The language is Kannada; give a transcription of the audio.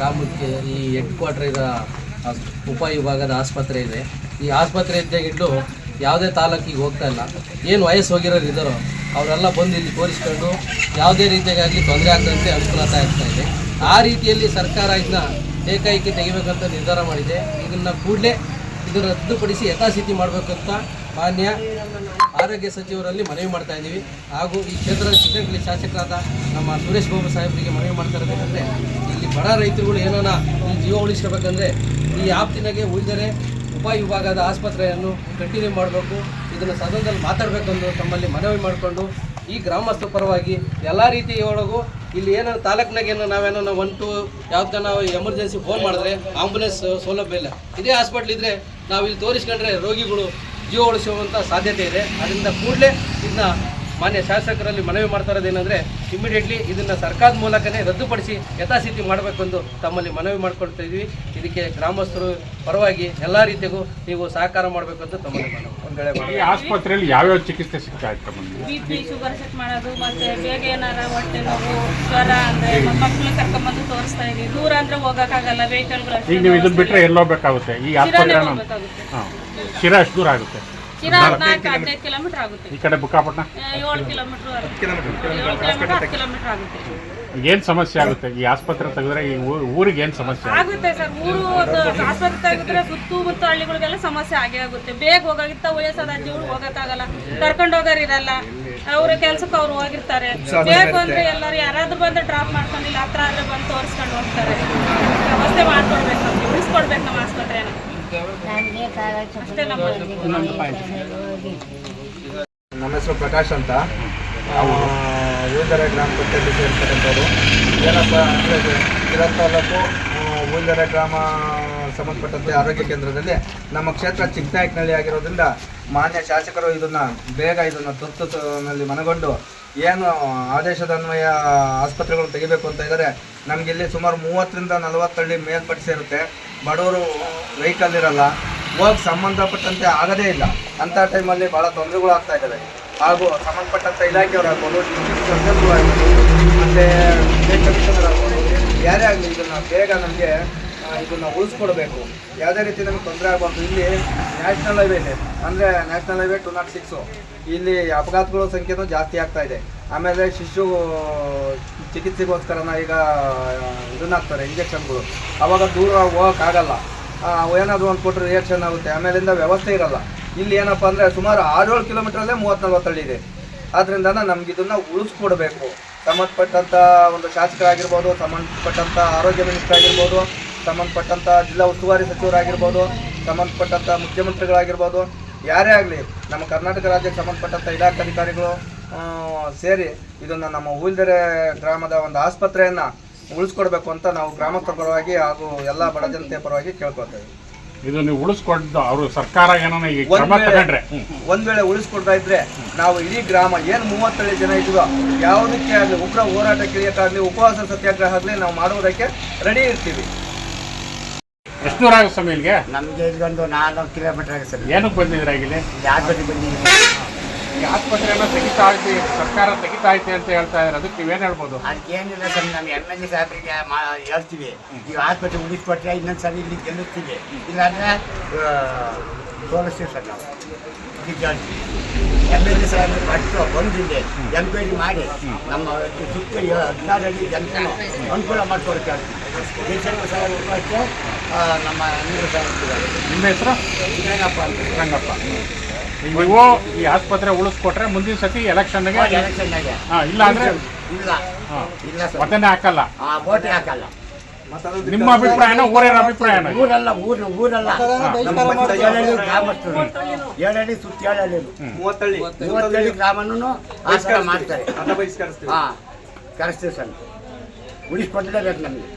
ಗ್ರಾಮಕ್ಕೆ ಈ ಹೆಡ್ ಕ್ವಾರ್ಟರ್ ಇರೋ ಉಪವಿಭಾಗದ ಆಸ್ಪತ್ರೆ ಇದೆ. ಈ ಆಸ್ಪತ್ರೆ ಇದ್ದಾಗಿಟ್ಟು ಯಾವುದೇ ತಾಲೂಕಿಗೆ ಹೋಗ್ತಾ ಇಲ್ಲ. ಏನು ವಯಸ್ಸು ಹೋಗಿರೋರು ಇದ್ದಾರೋ ಅವರೆಲ್ಲ ಬಂದು ಇಲ್ಲಿ ತೋರಿಸ್ಕೊಂಡು ಯಾವುದೇ ರೀತಿಯಾಗಿ ತೊಂದರೆ ಆಗದಂತೆ ಅನುಕೂಲತೆ ಆಗ್ತಾ ಇದೆ. ಆ ರೀತಿಯಲ್ಲಿ ಸರ್ಕಾರ ಇದನ್ನ ಏಕೈಕಿ ತೆಗಿಬೇಕಂತ ನಿರ್ಧಾರ ಮಾಡಿದೆ. ಇದನ್ನು ಕೂಡಲೇ ಇದನ್ನು ರದ್ದುಪಡಿಸಿ ಯಥಾಸ್ಥಿತಿ ಮಾಡಬೇಕಂತ ಮಾನ್ಯ ಆರೋಗ್ಯ ಸಚಿವರಲ್ಲಿ ಮನವಿ ಮಾಡ್ತಾ ಇದ್ದೀವಿ. ಹಾಗೂ ಈ ಕ್ಷೇತ್ರದ ಚಿಕ್ಕನಹಳ್ಳಿ ಶಾಸಕರಾದ ನಮ್ಮ ಸುರೇಶ್ ಬಾಬು ಸಾಹೇಬರಿಗೆ ಮನವಿ ಮಾಡ್ತಾ ಇರಬೇಕಂದ್ರೆ ಇಲ್ಲಿ ಬಡ ರೈತರುಗಳು ಏನಾನ ಈ ಜೀವ ಉಳಿಸ್ಕೋಬೇಕಂದ್ರೆ ಈ ಆಪ್ತಿನಾಗೆ ಉಳಿದರೆ ಉಪವಿಭಾಗದ ಆಸ್ಪತ್ರೆಯನ್ನು ಕಂಟಿನ್ಯೂ ಮಾಡಬೇಕು. ಇದನ್ನು ಸದನದಲ್ಲಿ ಮಾತಾಡಬೇಕೆಂದು ತಮ್ಮಲ್ಲಿ ಮನವಿ ಮಾಡಿಕೊಂಡು ಈ ಗ್ರಾಮಸ್ಥರ ಪರವಾಗಿ ಎಲ್ಲ ರೀತಿಯೊಳಗೂ ಇಲ್ಲಿ ಏನೋ ತಾಲೂಕಿನಾಗ ನಾವೇನೋ ನಾವು 1-2 ಯಾವ್ದು ನಾವು ಎಮರ್ಜೆನ್ಸಿ ಫೋನ್ ಮಾಡಿದ್ರೆ ಆಂಬುಲೆನ್ಸ್ ಸೌಲಭ್ಯ ಇಲ್ಲ. ಇದೇ ಹಾಸ್ಪಿಟ್ಲ್ ಇದ್ದರೆ ನಾವು ಇಲ್ಲಿ ತೋರಿಸ್ಕೊಂಡ್ರೆ ರೋಗಿಗಳು ಜೀವ ಉಳಿಸುವಂಥ ಸಾಧ್ಯತೆ ಇದೆ. ಅದರಿಂದ ಕೂಡಲೇ ಇದನ್ನ ಮಾನ್ಯ ಶಾಸಕರಲ್ಲಿ ಮನವಿ ಮಾಡ್ತಾ ಇರೋದೇನೆಂದರೆ ಇಮಿಡಿಯೇಟ್ಲಿ ಇದನ್ನು ಸರ್ಕಾರದ ಮೂಲಕನೇ ರದ್ದುಪಡಿಸಿ ಯಥಾಸ್ಥಿತಿ ಮಾಡಬೇಕೆಂದು ತಮ್ಮಲ್ಲಿ ಮನವಿ ಮಾಡ್ಕೊಳ್ತಾ ಇದ್ವಿ. ಇದಕ್ಕೆ ಗ್ರಾಮಸ್ಥರು ಪರವಾಗಿ ಎಲ್ಲ ರೀತಿಗೂ ನೀವು ಸಹಕಾರ ಮಾಡಬೇಕಂತ ತಮ್ಮಲ್ಲಿ ಮನವಿ. ಈ ಆಸ್ಪತ್ರೆಯಲ್ಲಿ ಯಾವ್ಯಾವ ಚಿಕಿತ್ಸೆ ಸಿಗ್ತಾ ಇತ್ತು? BP ಶುಗರ್ ಚೆಕ್ ಮಾಡೋದು, ಮತ್ತೆ ಬೇಗ ಏನಾರ ಹೊಟ್ಟೆ ನೋವು ಜ್ವರ ಅಂದರೆ ಮಕ್ಕಳನ್ನ ಕರ್ಕೊಂಬಂದು ತೋರಿಸ್ತಾ ಇದೀವಿ. ದೂರ ಅಂದರೆ ಹೋಗೋಕ್ಕಾಗಲ್ಲ, ವೆಹಿಕಲ್ಗಳು. ಈಗ ನೀವು ಇದನ್ನ ಬಿಟ್ಟರೆ ಎಲ್ಲೋ ಬೇಕಾಗುತ್ತೆ ಈ ಆಸ್ಪತ್ರೆ? ಶಿರಾ ಎಷ್ಟು ದೂರ ಆಗುತ್ತೆ? ಶಿರಾ 14-15 ಕಿಲೋಮೀಟರ್ ಆಗುತ್ತೆ. ಈ ಕಡೆ ಬುಕ್ಕಾಪಟ್ಟಣ 7 ಕಿಲೋಮೀಟರ್ 10 ಕಿಲೋಮೀಟರ್ ಆಗುತ್ತೆ. ಏನು ಸಮಸ್ಯೆ ಆಗುತ್ತೆ ಈ ಆಸ್ಪತ್ರೆ ತೆಗೆದ್ರೆ? ಈ ಊರಿಗೆ ಏನು ಸಮಸ್ಯೆ ಆಗುತ್ತೆ ಸರ್? ಊರು ಆಸ್ಪತ್ರೆ ತೆಗೆದ್ರೆ ಸುತ್ತಮುತ್ತ ಹಳ್ಳಿಗಳಿಗೆಲ್ಲ ಸಮಸ್ಯೆ ಆಗೇ ಆಗುತ್ತೆ. ಬೇಗ ಹೋಗಾಗಿತ್ತ ವಯಸ್ಸಾದ ಅಜ್ಜಿಗಳು ಹೋಗೋಕ್ಕಾಗಲ್ಲ, ಕರ್ಕೊಂಡು ಹೋಗೋರು ಇರಲ್ಲ, ಅವ್ರ ಕೆಲ್ಸಕ್ಕೆ ಅವ್ರು ಹೋಗಿರ್ತಾರೆ. ಬೇಗ ಅಂದ್ರೆ ಎಲ್ಲರೂ ಯಾರಾದ್ರೂ ಬಂದು ಡ್ರಾಪ್ ಮಾಡ್ಕೊಂಡಿಲ್ಲ, ಹತ್ರ ಆದ್ರೆ ಬಂದು ತೋರಿಸ್ಕೊಂಡು ಹೋಗ್ತಾರೆ. ವ್ಯವಸ್ಥೆ ಮಾಡ್ಕೊಡ್ಬೇಕು, ನಮ್ಗೆ ಉಳಿಸ್ಕೊಡ್ಬೇಕು ನಮ್ಮ ಆಸ್ಪತ್ರೆನ. ಅಷ್ಟೇ ನಮ್ಮ ಹೆಸರು ಪ್ರಕಾಶ್ ಅಂತ, ಊಲ್ದೆರೆ ಗ್ರಾಮ ಪಂಚಾಯತಿ ಸೇರ್ತಕ್ಕಂಥದ್ದು. ಏನಪ್ಪ ಅಂದರೆ ಶಿರಾ ತಾಲೂಕು ಊಲ್ದೆರೆ ಗ್ರಾಮ ಸಂಬಂಧಪಟ್ಟಂತೆ ಆರೋಗ್ಯ ಕೇಂದ್ರದಲ್ಲಿ ನಮ್ಮ ಕ್ಷೇತ್ರ ಚಿಕ್ಕನಾಯಕನಹಳ್ಳಿ ಆಗಿರೋದ್ರಿಂದ ಮಾನ್ಯ ಶಾಸಕರು ಇದನ್ನು ತುರ್ತುನಲ್ಲಿ ಮನಗೊಂಡು ಏನು ಆದೇಶದ ಅನ್ವಯ ಆಸ್ಪತ್ರೆಗಳನ್ನು ತೆಗಿಬೇಕು ಅಂತ ಇದ್ದಾರೆ. ನಮಗಿಲ್ಲಿ ಸುಮಾರು 30-40 ಹಳ್ಳಿ ಮೇಲ್ಪಟ್ಟು ಸೇರುತ್ತೆ. ಬಡವರು ವೆಹಿಕಲ್ ಇರಲ್ಲ, ಹೋಗಿ ಸಂಬಂಧಪಟ್ಟಂತೆ ಆಗದೇ ಇಲ್ಲ. ಅಂಥ ಟೈಮಲ್ಲಿ ಭಾಳ ತೊಂದರೆಗಳು ಆಗ್ತಾ ಇದ್ದಾವೆ. ಹಾಗೂ ಸಂಬಂಧಪಟ್ಟಂಥ ಇಲಾಖೆಯವರಾಗ್ಬೋದು, ಮತ್ತು ಕಮಿಷನರ್ ಆಗ್ಬೋದು, ಯಾರೇ ಆಗಲಿ ಇದನ್ನು ಬೇಗ ನಮಗೆ ಇದನ್ನು ಉಳಿಸ್ಕೊಡ್ಬೇಕು. ಯಾವುದೇ ರೀತಿ ನಮಗೆ ತೊಂದರೆ ಆಗಬಾರ್ದು. ಇಲ್ಲಿ ನ್ಯಾಷನಲ್ ಹೈವೇ ಇದೆ, ಅಂದರೆ ನ್ಯಾಷನಲ್ ಹೈವೇ 206. ಇಲ್ಲಿ ಅಪಘಾತಗಳ ಸಂಖ್ಯೆನೂ ಜಾಸ್ತಿ ಆಗ್ತಾ ಇದೆ. ಆಮೇಲೆ ಶಿಶು ಚಿಕಿತ್ಸೆಗೋಸ್ಕರನ ಈಗ ಇದನ್ನ ಹಾಕ್ತಾರೆ ಇಂಜೆಕ್ಷನ್ಗಳು. ಆವಾಗ ದೂರ ಹೋಗೋಕ್ಕಾಗಲ್ಲ, ಏನಾದರೂ ಒಂದು ಕೊಟ್ಟರೆ ರಿಯಾಕ್ಷನ್ ಆಗುತ್ತೆ. ಆಮೇಲಿಂದ ವ್ಯವಸ್ಥೆ ಇರಲ್ಲ. ಇಲ್ಲಿ ಏನಪ್ಪ ಅಂದರೆ ಸುಮಾರು 6-7 ಕಿಲೋಮೀಟ್ರಲ್ಲೇ 30-40 ಹಳ್ಳಿ ಇದೆ. ಆದ್ದರಿಂದ ನಮ್ಗೆ ಇದನ್ನು ಉಳಿಸ್ಕೊಡ್ಬೇಕು. ಸಂಬಂಧಪಟ್ಟಂಥ ಒಂದು ಶಾಸಕರಾಗಿರ್ಬೋದು, ಸಂಬಂಧಪಟ್ಟಂಥ ಆರೋಗ್ಯ ಮಿನಿಸ್ಟರ್ ಆಗಿರ್ಬೋದು, ಸಂಬಂಧಪಟ್ಟಂಥ ಜಿಲ್ಲಾ ಉಸ್ತುವಾರಿ ಸಚಿವರಾಗಿರ್ಬೋದು, ಸಂಬಂಧಪಟ್ಟಂಥ ಮುಖ್ಯಮಂತ್ರಿಗಳಾಗಿರ್ಬೋದು, ಯಾರೇ ಆಗಲಿ ನಮ್ಮ ಕರ್ನಾಟಕ ರಾಜ್ಯಕ್ಕೆ ಸಂಬಂಧಪಟ್ಟಂಥ ಇಲಾಖಾಧಿಕಾರಿಗಳು ಸೇರಿ ಇದನ್ನು ನಮ್ಮ ಊಲ್ದೆರೆ ಗ್ರಾಮದ ಒಂದು ಆಸ್ಪತ್ರೆಯನ್ನು ಉಳಿಸ್ಕೊಡ್ಬೇಕು ಅಂತ ನಾವು ಗ್ರಾಮಸ್ಥರ ಪರವಾಗಿ ಹಾಗೂ ಎಲ್ಲ ಬಡ ಜನತೆಯ ಪರವಾಗಿ ಕೇಳ್ಕೊಳ್ತೇವೆ. ಇದು ನೀವು ಉಳಿಸ್ಕೊಂಡು ಅವರು ಸರ್ಕಾರ ಏನಾನ ಒಂದ್ ವೇಳೆ ಉಳಿಸ್ಕೊಡ್ತಾ ಇದ್ರೆ ನಾವು ಇಡೀ ಗ್ರಾಮ ಏನು 30 ಜನ ಇದ್ವೋ ಯಾವುದಕ್ಕೆ ಆಗಲಿ, ಉಗ್ರ ಹೋರಾಟಕ್ಕೆ ಇಳಿಯಕ್ಕಾಗಲಿ, ಉಪವಾಸ ಸತ್ಯಾಗ್ರಹ ಆಗಲಿ ನಾವು ಮಾಡುವುದಕ್ಕೆ ರೆಡಿ ಇರ್ತೀವಿ. ಎಷ್ಟು ದೂರ ಆಗುತ್ತೆ ಸ್ವಾಮಿ ಇಲ್ಲಿಗೆ? ನಮಗೆ ಇದೊಂದು 4 ಕಿಲೋಮೀಟರ್ ಆಗುತ್ತೆ ಸರ್. ಏನಕ್ಕೆ ಬಂದಿದ್ರೆ ಇಲ್ಲಿ? ಆಸ್ಪತ್ರೆಗೆ ಬಂದಿದ್ದೀವಿ. ಈ ಆಸ್ಪತ್ರೆಯನ್ನು ತೆಗಿತಾ ಐತಿ, ಸರ್ಕಾರ ತೆಗಿತಾ ಐತಿ ಅಂತ ಹೇಳ್ತಾ ಇದ್ದಾರೆ. ಅದಕ್ಕೆ ನೀವೇನು ಹೇಳ್ಬೋದು? ಅದಕ್ಕೆ ಏನಿಲ್ಲ ಸರ್, ನಮ್ಮ MLA ಸಾಹೇಬರಿಗೆ ಹೇಳ್ತೀವಿ, ಈಗ ಆಸ್ಪತ್ರೆ ಉಳಿಸ್ಕೊಟ್ರೆ ಇನ್ನೊಂದು ಸರಿ ಇಲ್ಲಿ ಗೆಲ್ಲಿಸ್ತೀವಿ, ಇಲ್ಲಾಂದರೆ ತೋರಿಸ್ತೀವಿ ಸರ್. ನಾವು ಇದಕ್ಕೆ ಹೇಳ್ತೀವಿ. MLA ಸಾಹೇಬರು ಫಸ್ಟು ಬಂದಿದೆ ಎನ್ಕ್ವೈರಿ ಮಾಡಿ ನಮ್ಮ ಸುತ್ತ 16 ಹಳ್ಳಿ ಜನಕ್ಕೂ ಅನುಕೂಲ ಮಾಡಿಕೊಡ್ತಾ ಇರ್ತೀವಿ. ದೇಶದ ಸಾಹೇಬರು ಅಷ್ಟೇ, ನಮ್ಮ ನೀರು ಸಾಹೇಬರು. ನಿಮ್ಮ ಹೆಸರು? ರಂಗಪ್ಪ ಅಂತ. ರಂಗಪ್ಪ. ನೀವು ಈ ಆಸ್ಪತ್ರೆ ಉಳಿಸ್ಕೊಟ್ರೆ ಮುಂದಿನ ಸತಿ ಎಲೆಕ್ಷನ್ಗೆ ಇಲ್ಲ ಅಂದ್ರೆ ಇಲ್ಲ ಇಲ್ಲ ಸರ್, ಮತನೇ ಹಾಕಲ್ಲ, ಓಟೇ ಹಾಕಲ್ಲ. ನಿಮ್ಮ ಅಭಿಪ್ರಾಯನ ಊರೇನ ಅಭಿಪ್ರಾಯನ? ಊರಲ್ಲ, ಊರಲ್ಲ ಗ್ರಾಮಸ್ಥರು 7 ಹಳ್ಳಿ ಸುತ್ತ 7 ಹಳ್ಳಿ 30 ಹಳ್ಳಿ ಗ್ರಾಮನೂ ಆಸ್ಕಾರ ಮಾಡ್ತಾರೆ. ಹಾಂ ಕರೆಸ್ತೀವಿ ಸರ್, ಉಳಿಸ್ಕೊಡ್ಲೇಬೇಕು ನಮಗೆ.